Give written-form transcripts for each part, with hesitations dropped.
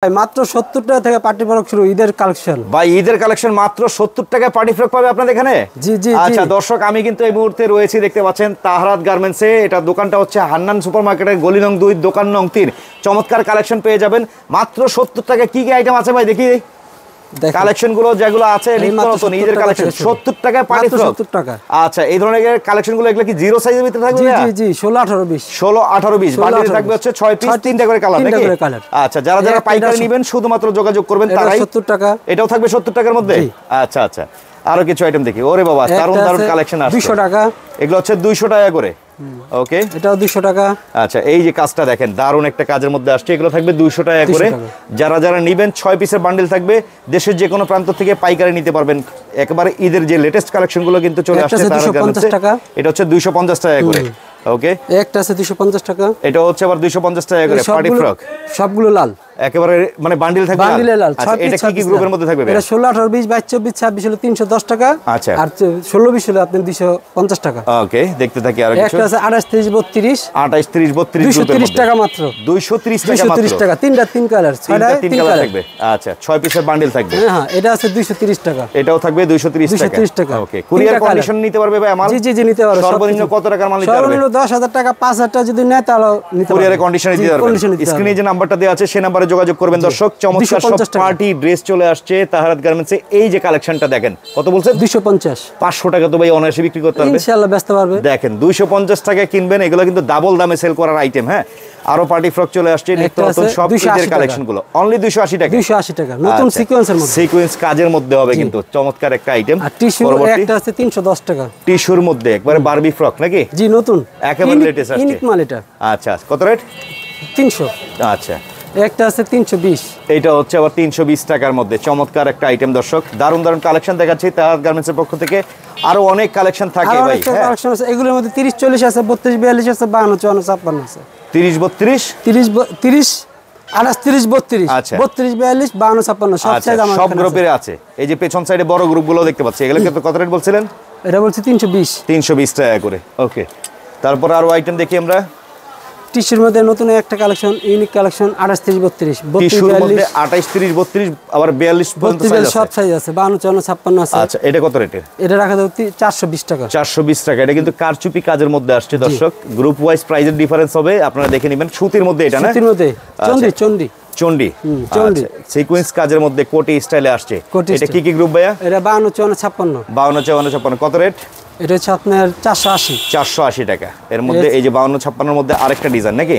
মাত্র 70 টাকা থেকে পার্টি ফ্রক শুরু ঈদের কালেকশন। ভাই ঈদের কালেকশন মাত্র 70 টাকায় পার্টি ফ্রক পাবে আপনাদের এখানে। জি জি আচ্ছা দর্শক, আমি কিন্তু এই মুহূর্তে রয়েছি, দেখতে পাচ্ছেন তাহরাত গার্মেন্টসে। এটা দোকানটা হচ্ছে হান্নান সুপারমার্কেটের গলি নং 2 দোকান নং 3। চমৎকার কালেকশন পেয়ে যাবেন মাত্র 70 টাকায়। কি কি আইটেম আছে ভাই দেখি কালেকশন গুলো যেগুলো আছে নতুন ঈদের কালেকশন 70 টাকায় পার্টি ফ্রক 70 টাকা। আচ্ছা এই ধরনের কালেকশন গুলো এগুলো কি জিরো সাইজের ভিতরে থাকবে? জি জি 16 18 20 16 18 20 বান্ডিল থাকবে হচ্ছে 6 পিস 3টা করে কালার নাকি? আচ্ছা যারা যারা পাইকারি নেবেন শুধুমাত্র যোগাযোগ করবেন তারাই। 70 টাকা এটাও থাকবে 70 টাকার মধ্যে। আচ্ছা আচ্ছা আরো কিছু আইটেম দেখি। ওরে বাবা দারুন দারুন কালেকশন আছে। 200 টাকা এগুলো হচ্ছে 200 টাকা করে। ওকে এটাও 200 টাকা। আচ্ছা এই যে কাজটা দেখেন দারুন একটা কাজের মধ্যে আসছে। এগুলো থাকবে 200 টাকা করে। যারা যারা নেবেন 6 পিসের বান্ডিল থাকবে। দেশের যে কোনো প্রান্ত থেকে পাইকারি নিতে পারবেন। একেবারে ঈদের যে লেটেস্ট কালেকশন গুলো কিন্তু চলে আসছে। এটা হচ্ছে 250 টাকা করে। ওকে একটা আছে 250 টাকা। এটা হচ্ছে আবার 250 টাকা করে পার্টি ফ্রক। সবগুলো লাল একেবারে মানে বান্ডিল থাকবে লাল। আচ্ছা এটা কি কি গ্রুপের মধ্যে থাকবে? এটা 16 18 20 22 24 26 হলো 310 টাকা। আচ্ছা আর 16 20 হলো আপনি 250 টাকা। ওকে দেখতে থাকি আর কিছু। একটা আছে 28 30 32 28 30 32 230 টাকা মাত্র। 230 টাকা মাত্র। 230 টাকা তিনটা তিন কালার 6টা তিন কালার থাকবে। আচ্ছা 6 পিসের বান্ডিল থাকবে। হ্যাঁ এটা আছে 230 টাকা। এটাও থাকবে 230 টাকা। ওকে কুরিয়ার কন্ডিশন নিতে পারবে ভাই আমার? জি জি জি নিতে পারবে। সর্বনিম্ন কত টাকার মাল নিতে পারবে? সর্বনিম্ন 10000 টাকা 5000 টাকা যদি নেয় তাহলে নিতে পারবে। কুরিয়ারে কন্ডিশনে দিতে পারবে। স্ক্রিনে যে নাম্বারটা দেওয়া আছে সেই নম্বরে যোগাযোগ করবেন দর্শক। চমৎকার সব পার্টি ড্রেস চলে আসছে তাহরাত গার্মেন্টসে। এই যে কালেকশনটা দেখেন কত বলছেন? 250 500 টাকা তো ভাই অনায়াসে বিক্রি করতে পারবে ইনশাআল্লাহ বেচতে পারবে। দেখেন 250 টাকায় কিনবেন। এগুলো কিন্তু ডাবল দামে সেল করার আইটেম। হ্যাঁ আরো পার্টি ফ্রক চলে আসছে নিত্য নতুন সব ঈদের কালেকশন গুলো অনলি 280 টাকা। 280 টাকা নতুন সিকোয়েন্সের মধ্যে। সিকোয়েন্স কাজের মধ্যে হবে কিন্তু চমৎকার একটা আইটেম। আর টিস্যু একটা আছে 310 টাকা। টিস্যুর মধ্যে একবারে বারবি ফ্রক নাকি? জি নতুন একেবারে লেটেস্ট আছে। ইউনিক মাল এটা। আচ্ছা কত রেট? 300। আচ্ছা একটা আছে 320। এটা হচ্ছে আবার 320 টাকার মধ্যে। চমৎকার একটা আইটেম দর্শক। দারুন দারুন কালেকশন দেখাচ্ছি তাহরাত গার্মেন্টসের পক্ষ থেকে। আরো অনেক কালেকশন থাকে ভাই। হ্যাঁ কালেকশন আছে এগুলোর মধ্যে 30 40 আছে 32 42 আছে 52 54 56 আছে। 30 32 30 30 28 30 32 আচ্ছা 32 42 52 56 সব সাইজ আমার সব গ্রুপের আছে। এই যে পেছন সাইডে বড় গ্রুপগুলো দেখতে পাচ্ছি। এগুলো কত রেট বলছিলেন? এটা বলছি 320 320 টাকা করে। ওকে তারপর আরো আইটেম দেখি আমরা। টিস্যুর মধ্যে নতুন একটা কালেকশন ইউনিক কালেকশন 28 30 32 টিস্যুর মধ্যে 28 30 32 আবার 42 পর্যন্ত সাইজ আছে। সব সাইজ আছে 52 54 56 আছে। আচ্ছা এটা কত রেটের? এটা রাখা দাও 420 টাকা। 420 টাকা। এটা কিন্তু কারচুপি কাজের মধ্যে আসছে দর্শক। গ্রুপ ওয়াইজ প্রাইসের ডিফারেন্স হবে, আপনারা দেখে নেবেন। সুতির মধ্যে এটা না? সুতির মধ্যে চন্ডি চন্ডি চন্ডি চন্ডি সিকোয়েন্স কাজের মধ্যে কোটি স্টাইলে আসছে। এটা কি কি গ্রুপ ভাইয়া? এটা 52 54 56 52 54 56 কত রেট? এটা হচ্ছে আপনার 480 480 টাকা। এর মধ্যে এই যে 52 56 এর মধ্যে আরেকটা ডিজাইন নাকি?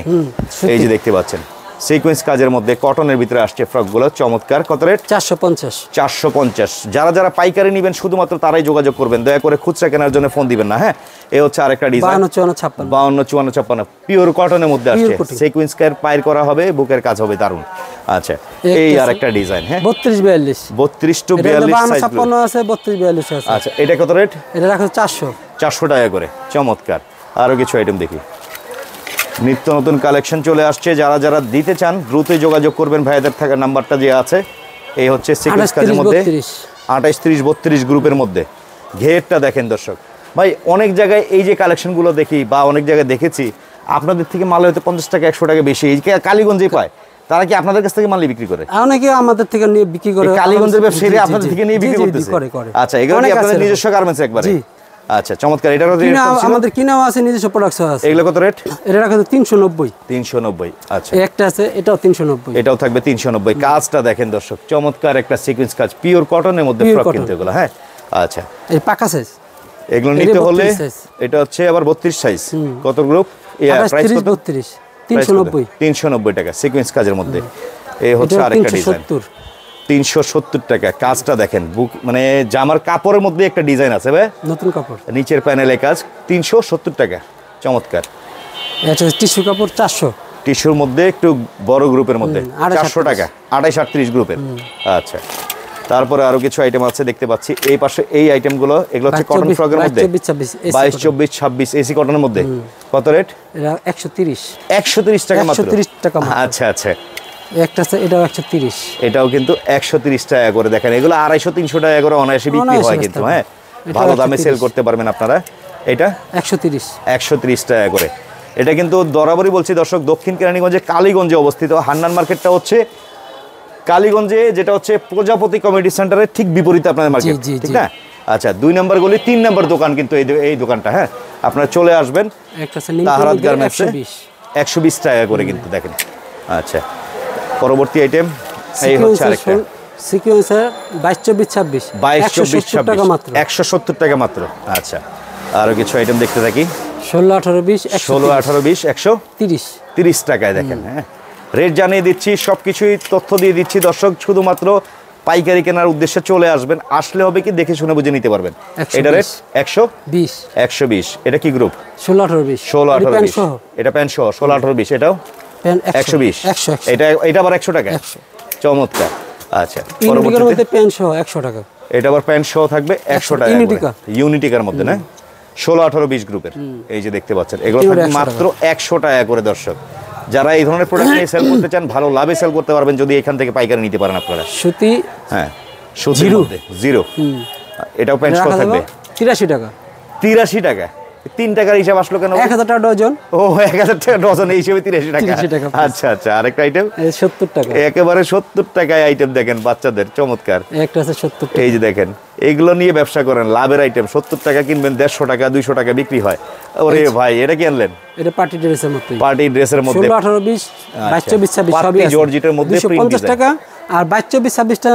এই যে দেখতে পাচ্ছেন সিকোয়েন্স কাজের মধ্যে কটনের ভিতরে আসছে ফ্রকগুলো চমৎকার। কত রেট? 450 450। যারা যারা পাইকারি নেবেন শুধুমাত্র তারাই যোগাযোগ করবেন, দয়া করে খুচরা কেনার জন্য ফোন দিবেন না। হ্যাঁ এই হচ্ছে আরেকটা ডিজাইন 52 54 52 54 56 পিওর কটনের মধ্যে আসছে। সিকোয়েন্স কার পাইর করা হবে, বুকের কাজ হবে দারুন। আচ্ছা এই আরেকটা ডিজাইন। হ্যাঁ 32 42 32 টু 42 সাইজ 56 আছে 32 42 আছে। আচ্ছা এটা কত রেট? এটা রাখো 400 টাকা করে। চমৎকার আরো কিছু আইটেম দেখি। নিত্য নতুন কালেকশন চলে আসছে। যারা যারা দিতে চান দ্রুতই যোগাযোগ করবেন। ভাইদের থাকা নাম্বারটা যে আছে এই হচ্ছে সিকোয়েন্স কাজের মধ্যে 28 30 32 গ্রুপের মধ্যে। ঘেরটা দেখেন দর্শক ভাই। অনেক জায়গায় এই যে কালেকশনগুলো দেখি বা অনেক জায়গায় দেখেছি আপনাদের থেকে মাল হয়তো 50 টাকা 100 টাকা বেশি। এই কালীগঞ্জে পায়, তারা কি আপনাদের কাছ থেকে মাল বিক্রি করে? অনেকে আমাদের থেকে নিয়ে বিক্রি করে। কালীগঞ্জের ব্যবসায়ী আপনাদের থেকে নিয়ে বিক্রি করতেছে। আচ্ছা এগুলো কি আপনাদের নিজস্ব গার্মেন্টস একবারে? আচ্ছা চমৎকার। এটারও আমাদের কিনাও আছে, নিজস্ব প্রোডাকশন আছে। এগুলো কত রেট? এটা রাখা 390 390। আচ্ছা একটা আছে এটাও 390। এটাও থাকবে 390। কাজটা দেখেন দর্শক চমৎকার একটা সিকোয়েন্স কাজ পিওর কটনের মধ্যে ফ্রক কিন্তু এগুলো। হ্যাঁ আচ্ছা এই পাকা সাইজ এগুলো নিতে হলে এটা হচ্ছে আবার 32 সাইজ। কত গ্রুপ? প্রাইস কত? 32 390 390 টাকা সিকোয়েন্স কাজের মধ্যে। এই হচ্ছে আরেকটা ডিজাইন 370 টাকা। কাজটা দেখেন বুক মানে জামার কাপড়ের মধ্যে একটা ডিজাইন আছে ভাই, নতুন কাপড় নিচের প্যানেলে কাজ 370 টাকা। চমৎকার। এটা টিস্যু কাপড় 400। টিস্যুর মধ্যে একটু বড় গ্রুপের মধ্যে 400 টাকা 28 38 গ্রুপের। আচ্ছা তারপরে আরো কিছু আইটেম আছে দেখতে পাচ্ছি এই পাশে। এই আইটেমগুলো এগুলো হচ্ছে কটন ফ্রকের মধ্যে 22 24 26 এসি কটনের মধ্যে। কত রেট? এটা 130 130 টাকা মাত্র। 130 টাকা মাত্র। আচ্ছা আচ্ছা একটা আছে এটাও 130। এটাও কিন্তু 130 টাকা করে। দেখেন এগুলো 250 300 টাকা করে অনায়াসে বিক্রি হয় কিন্তু। হ্যাঁ ভালো দামে সেল করতে পারবেন আপনারা। এটা 130 টাকা করে। এটা কিন্তু বরাবরই বলছি দর্শক দক্ষিণ কেরানীগঞ্জে কালীগঞ্জে অবস্থিত। হান্নান মার্কেটটা হচ্ছে কালীগঞ্জে যেটা হচ্ছে প্রজাপতি কমিউনিটি সেন্টারের ঠিক বিপরীতে আপনাদের মার্কেট, জি, ঠিক জি। না? আচ্ছা, 2 নম্বর গলি 3 নম্বর দোকান কিন্তু এই দোকানটা, হ্যাঁ আপনারা চলে আসবেন একটা আছে নিমতলী তাহারাত মধ্যে গার্মেন্টসে 120 120 টাকা করে কিন্তু দেখেন। আচ্ছা, পরবর্তী আইটেম এই হচ্ছে আরেকটা সিকোয়েন্সার 22 24 26 22 24 170 টাকা মাত্র 170 টাকা মাত্র। আচ্ছা, আরো কিছু আইটেম দেখতে থাকি। 16 18 20 16 18 20 30 130 টাকায় দেখেন। হ্যাঁ, রেট জানিয়ে দিচ্ছি, সবকিছুই তথ্য দিয়ে দিচ্ছি দর্শক, শুধুমাত্র পাইকারি কেনার উদ্দেশ্যে চলে আসবেন। আসলে হবে কি দেখে শুনে বুঝে নিতে পারবেন। 120 এটা রেট 120 120। এটা কি গ্রুপ? 16 18 20 16 18 20। এটা প্যান্ট সহ 16 18 20। এটাও প্যান্ট 120। 100 এটা আবার 100 টাকা। চমৎকার। আচ্ছা, ইউনিটিকার পরবর্তীতে মধ্যে প্যান্ট সহ 100 টাকা। এটা আবার প্যান্ট সহ থাকবে 100 টাকা। ইউনিটিকা। ইউনিটিকার মধ্যে না, 16 18 20 গ্রুপের। এই যে দেখতে পাচ্ছেন, এগুলো এগুলো থাকবে 100 মাত্র 100 টাকা করে দর্শক। যারা এই ধরনের প্রোডাক্ট নিয়ে সেল করতে চান, ভালো লাভে সেল করতে পারবেন যদি এখান থেকে পাইকারি নিতে পারেন আপনারা। সুতি হ্যাঁ, সুতির মধ্যে জিরো। এটাও প্যান্ট সহ রাখা যাবে থাকবে 83 টাকা। 83 টাকা। 3 টাকার হিসাব আসলো কেন? 1000 টাকা ডজন। ও, 1000 টাকা ডজন, এই হিসেবে 83 টাকা। 83 টাকা। আচ্ছা আচ্ছা, আরেকটা আইটেম 70 টাকা। একেবারে 70 টাকায় আইটেম দেখেন বাচ্চাদের, চমৎকার। একটা আছে 70 টাকা। এই যে দেখেন, এইগুলো নিয়ে ব্যবসা করেন, লাভের আইটেম। 70 টাকা কিনবেন, 150 টাকা 200 টাকা বিক্রি হয়। ওরে ভাই, এটা কি আনলেন? এটা পার্টি ড্রেসের মধ্যে। পার্টি ড্রেসের মধ্যে 16 18 20 22 24 26 সবই পার্টি আছে। জর্জেটের মধ্যে প্রিন্ট 250 টাকা। আর 22 24 26 টা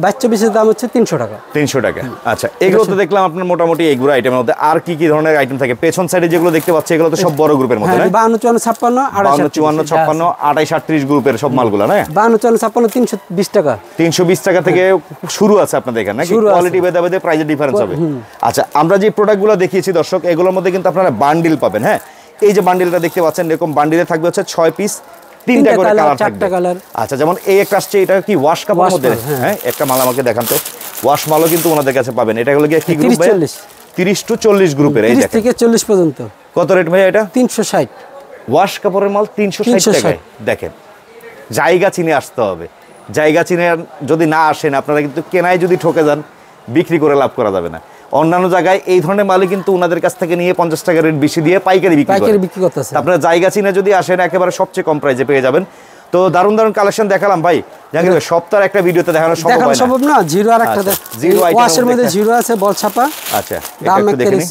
22 24 এর দাম হচ্ছে 300 টাকা। 300 টাকা। আচ্ছা, এগুলো তো দেখলাম আপনার মোটামুটি এইগুলো আইটেমের মধ্যে। আর কি কি ধরনের আইটেম থাকে? পেছন সাইডে যেগুলো দেখতে পাচ্ছি এগুলো তো সব বড় গ্রুপের মধ্যে, হ্যাঁ, না? 52 54 56 54 54 28 38 গ্রুপের সব মালগুলো, না? 52 54 320 টাকা। 320 টাকা থেকে শুরু আছে আপনাদের এখানে, নাকি? শুরু আছে। কোয়ালিটি ভেদে ভেদে প্রাইসের ডিফারেন্স হবে। আচ্ছা, আমরা যে প্রোডাক্টগুলো দেখিয়েছি দর্শক, এগুলোর মধ্যে কিন্তু আপনারা বান্ডিল পাবেন। হ্যাঁ, এই যে বান্ডিলটা দেখতে পাচ্ছেন, এরকম বান্ডিলে থাকবে হচ্ছে 6 পিস, 3টা করে কালার থাকবে। 4টা কালার। আচ্ছা, যেমন এই একটা আসছে, এটা কি ওয়াশ কাপড়ের Wash মধ্যে? মাল, হ্যাঁ। হ্যাঁ, একটা মাল আমাকে দেখান তো। ওয়াশ মালও কিন্তু ওনাদের কাছে পাবেন। এটা হলো কি গ্রুপ 30 ভাই? 40 30 টু 40 গ্রুপের। এই 30 দেখেন থেকে 40 পর্যন্ত। কত রেট ভাই এটা? 360। ওয়াশ কাপড়ের মাল 360 টাকায়। দেখেন, জায়গা চিনে আসতে হবে। জায়গা চিনে যদি না আসেন আপনারা, কিন্তু কেনায় যদি ঠকে যান, বিক্রি করে লাভ করা যাবে না। অন্যান্য জায়গায় এই ধরনের মালই কিন্তু ওনাদের কাছ থেকে নিয়ে 50 টাকা রেট বেশি দিয়ে পাইকারি বিক্রি করতেছে। আপনারা জায়গা চিনে যদি আসেন, একেবারে সবচেয়ে কম প্রাইসে পেয়ে যাবেন। তো দারুণ দারুণ কালেকশন দেখালাম ভাই। জাহাঙ্গীর ভাই, সপ্তাহে একটা ভিডিওতে দেখানো সম্ভব না। জিরো আর একটা জিরো ওয়াশের মধ্যে জিরো আছে, বল ছাপা। আচ্ছা, এটা একটু দেখে নিন।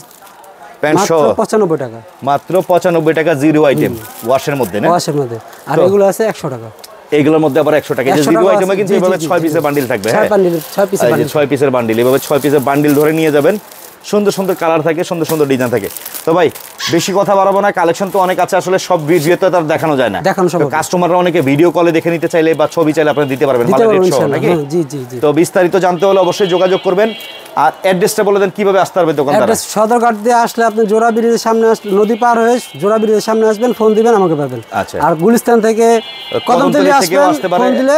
প্যান্ট মাত্র সহ 95 টাকা। মাত্র 95 টাকা জিরো আইটেম ওয়াশের মধ্যে, না? ওয়াশের মধ্যে। আর এগুলো আছে 100 টাকা। এইগুলোর মধ্যে আবার 100 টাকা। যে 100 জিরো টাকা আইটেমে আছে, কিন্তু জি, এভাবে জি, 6 জি, পিসের বান্ডিল থাকবে। হ্যাঁ, 6 পিসের বান্ডিল, এভাবে 6 পিসের বান্ডিল ধরে নিয়ে যাবেন। সুন্দর সুন্দর কালার থাকে, সুন্দর সুন্দর ডিজাইন থাকে। তো ভাই, বেশি কথা বাড়াবো না, কালেকশন তো অনেক আছে, আসলে সব ভিডিওতে তার দেখানো যায় না। কাস্টমাররা অনেকে ভিডিও কলে দেখে নিতে চাইলে বা ছবি চাইলে আপনারা দিতে পারবেন, মালের রেট সহ, নাকি? জি জি জি। তো বিস্তারিত জানতে হলে অবশ্যই যোগাযোগ করবেন। আর অ্যাড্রেসটা বলে দেন, কিভাবে আসতে পারবে দোকানদার? অ্যাড্রেস সদরঘাট দিয়ে আসলে আপনি জোড়া ব্রিজের সামনে নদী পার হয়ে জোড়া ব্রিজের সামনে আসবেন, ফোন দিবেন, আমাকে পাবেন। আচ্ছা। আর গুলিস্তান থেকে কদমতলী আসবেন, ফোন দিলে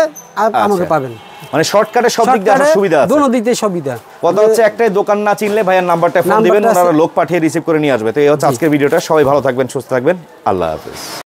আমাকে পাবেন। মানে শর্টকাটে সব দিক দিয়ে আসার সুবিধা আছে। দোনো দিক দিয়ে সুবিধা। কথা হচ্ছে, একটাই দোকান না চিনলে ভাইয়ের নাম্বারটা ফোন দিবেন, ওনারা লোক পাঠিয়ে রিসিভ করে নিয়ে আসবে। তো এই হচ্ছে আজকের ভিডিওটা। সবাই ভালো থাকবেন, সুস্থ থাকবেন। আল্লাহ হাফেজ।